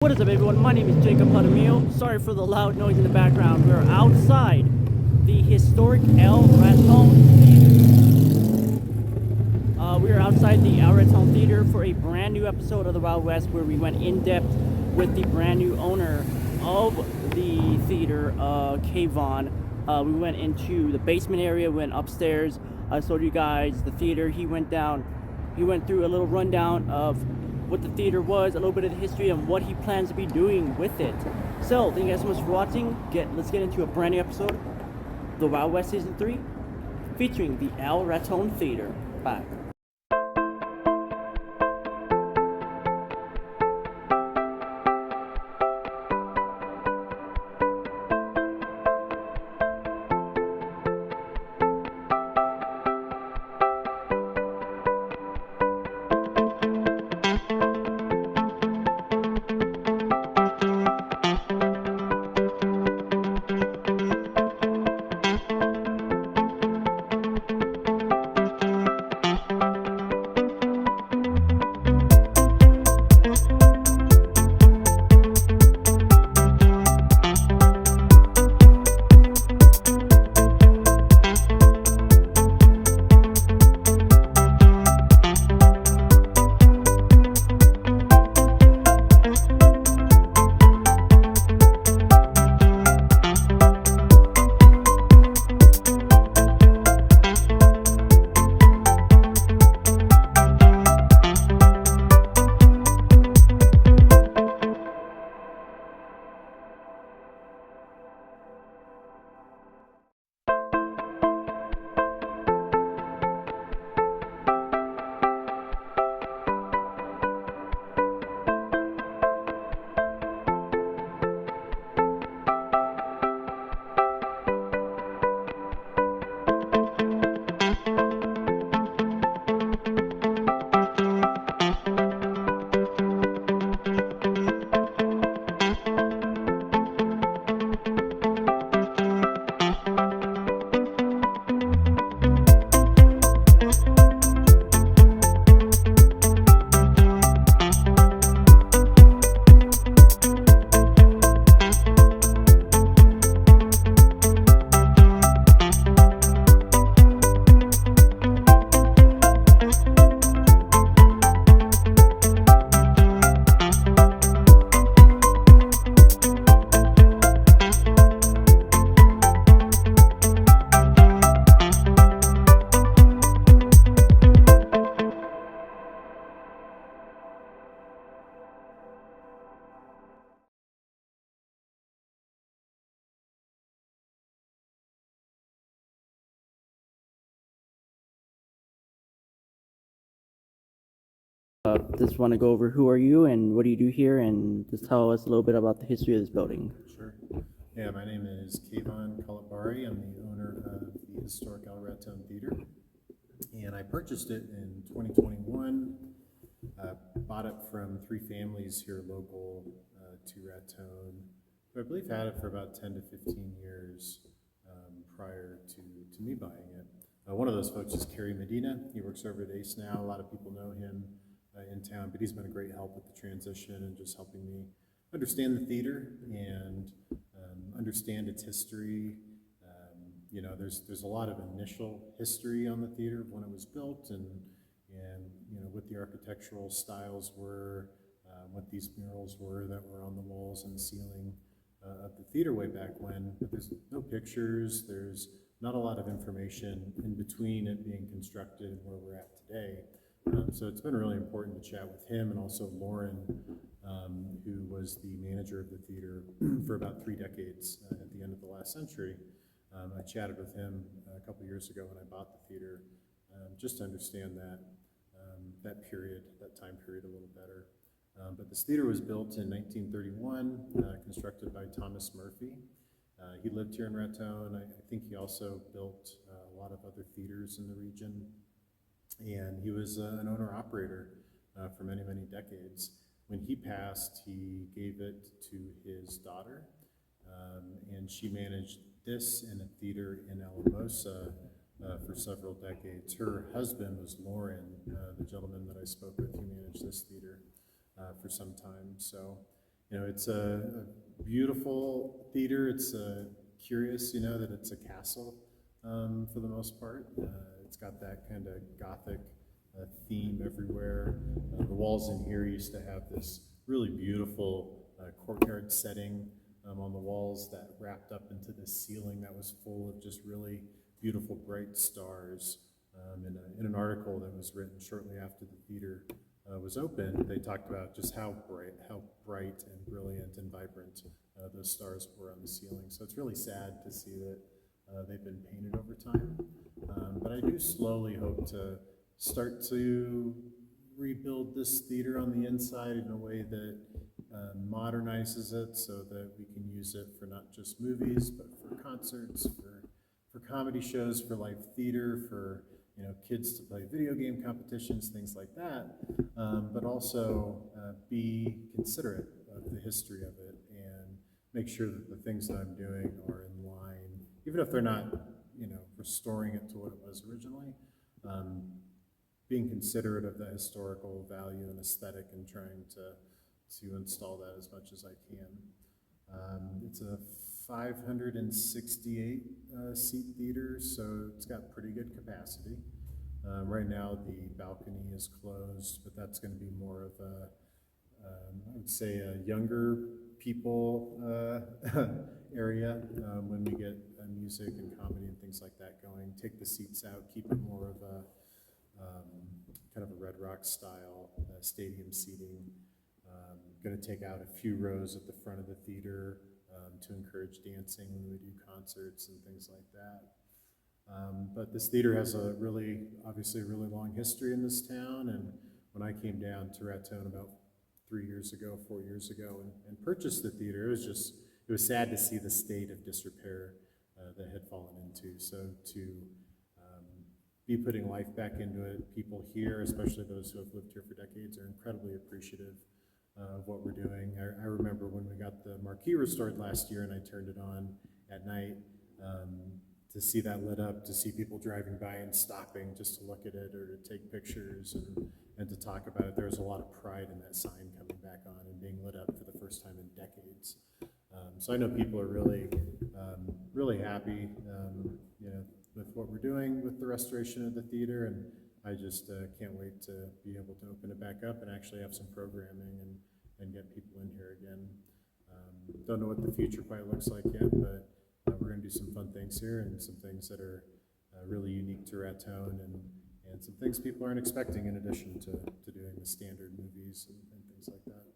What is up, everyone? My name is Jacob Hudamil. Sorry for the loud noise in the background. We're outside the historic El Raton Theater. We are outside the El Raton Theater for a brand new episode of the Wild West, where we went in depth with the brand new owner of the theater, Kayvon. We went into the basement area, went upstairs. I showed you guys the theater. He went through a little rundown of what the theater was, a little bit of the history, and what he plans to be doing with it. So, thank you guys so much for watching. Let's get into a brand new episode of the Wild West Season 3, featuring the El Raton Theater. Bye. Just want to go over who are you and what do you do here, and just tell us a little bit about the history of this building. Sure. Yeah, my name is Kayvon Kalabari. I'm the owner of the historic El Raton Theater, and I purchased it in 2021. Bought it from three families here local to Raton, who I believe had it for about 10 to 15 years prior to me buying it. One of those folks is Kerry Medina. He works over at Ace now. A lot of people know him in town, but he's been a great help with the transition and just helping me understand the theater and understand its history. There's a lot of initial history on the theater when it was built, and what the architectural styles were, what these murals were that were on the walls and the ceiling of the theater way back when. But there's no pictures. There's not a lot of information in between it being constructed and where we're at today. So it's been really important to chat with him, and also Lauren, who was the manager of the theater for about 3 decades at the end of the last century. I chatted with him a couple years ago when I bought the theater, just to understand that time period a little better. But this theater was built in 1931, constructed by Thomas Murphy. He lived here in Raton. I think he also built a lot of other theaters in the region. And he was an owner-operator for many, many decades. When he passed, he gave it to his daughter, and she managed this and a theater in Alamosa for several decades. Her husband was Lauren, the gentleman that I spoke with, who managed this theater for some time. So It's a beautiful theater. It's curious, that it's a castle for the most part. It's got that kind of gothic theme everywhere. The walls in here used to have this really beautiful courtyard setting on the walls that wrapped up into the ceiling that was full of just really beautiful bright stars. In an article that was written shortly after the theater was open, they talked about just how bright and brilliant and vibrant those stars were on the ceiling. So it's really sad to see that they've been painted over time. But I do slowly hope to start to rebuild this theater on the inside in a way that modernizes it so that we can use it for not just movies, but for concerts, for comedy shows, for live theater, for kids to play video game competitions, things like that, but also be considerate of the history of it and make sure that the things that I'm doing are in line, even if they're not, restoring it to what it was originally, being considerate of the historical value and aesthetic and trying to install that as much as I can. It's a 568 seat theater, so it's got pretty good capacity. Right now the balcony is closed, but that's going to be more of a, I would say, a younger people area when we get music and comedy and things like that going. Take the seats out, keep it more of a kind of a Red Rock style stadium seating. Going to take out a few rows at the front of the theater to encourage dancing when we do concerts and things like that. But this theater has obviously a really long history in this town, and when I came down to Raton about 4 years ago, and purchased the theater, it was sad to see the state of disrepair that had fallen into. So to be putting life back into it, people here, especially those who have lived here for decades, are incredibly appreciative of what we're doing. I remember when we got the marquee restored last year and I turned it on at night, to see that lit up, to see people driving by and stopping just to look at it or to take pictures and to talk about it. There was a lot of pride in that sign coming back on and being lit up for the first time in decades. So I know people are really happy, with what we're doing with the restoration of the theater, and I just can't wait to be able to open it back up and actually have some programming and get people in here again. Don't know what the future quite looks like yet, but we're going to do some fun things here and some things that are really unique to Raton and some things people aren't expecting in addition to doing the standard movies and things like that.